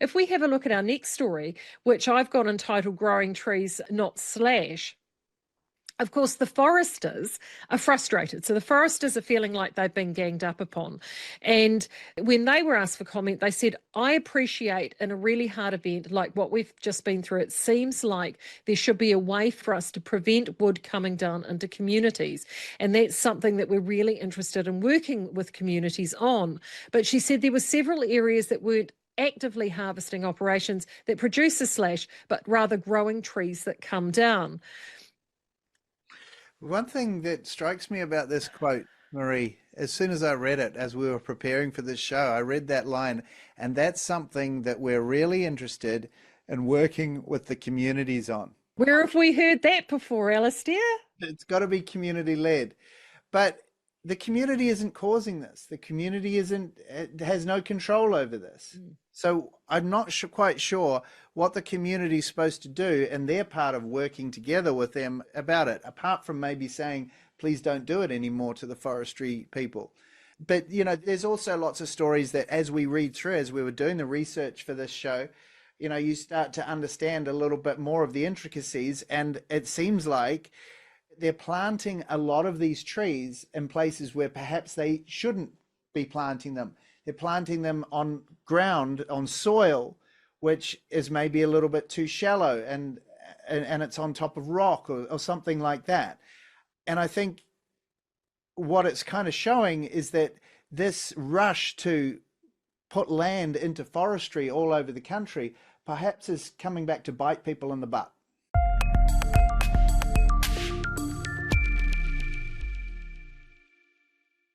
if we have a look at our next story, which I've got entitled Growing Trees, Not Slash, of course, the foresters are frustrated. So the foresters are feeling like they've been ganged up upon. And when they were asked for comment, they said, I appreciate in a really hard event like what we've just been through, it seems like there should be a way for us to prevent wood coming down into communities. And that's something that we're really interested in working with communities on. But she said there were several areas that weren't actively harvesting operations that produce a slash, but rather growing trees that come down. One thing that strikes me about this quote, Marie, as soon as I read it, as we were preparing for this show, I read that line, and that's something that we're really interested in working with the communities on. Where have we heard that before, Alistair? It's got to be community led. But the community isn't causing this. The community isn't it has no control over this. So I'm not quite sure what the community is supposed to do, and they're part of working together with them about it, apart from maybe saying, please don't do it anymore to the forestry people. But, there's also lots of stories that as we read through, as we were doing the research for this show, you start to understand a little bit more of the intricacies, and it seems like they're planting a lot of these trees in places where perhaps they shouldn't be planting them. They're planting them on ground, on soil, which is maybe a little bit too shallow, and it's on top of rock or something like that. And I think what it's kind of showing is that this rush to put land into forestry all over the country perhaps is coming back to bite people in the butt.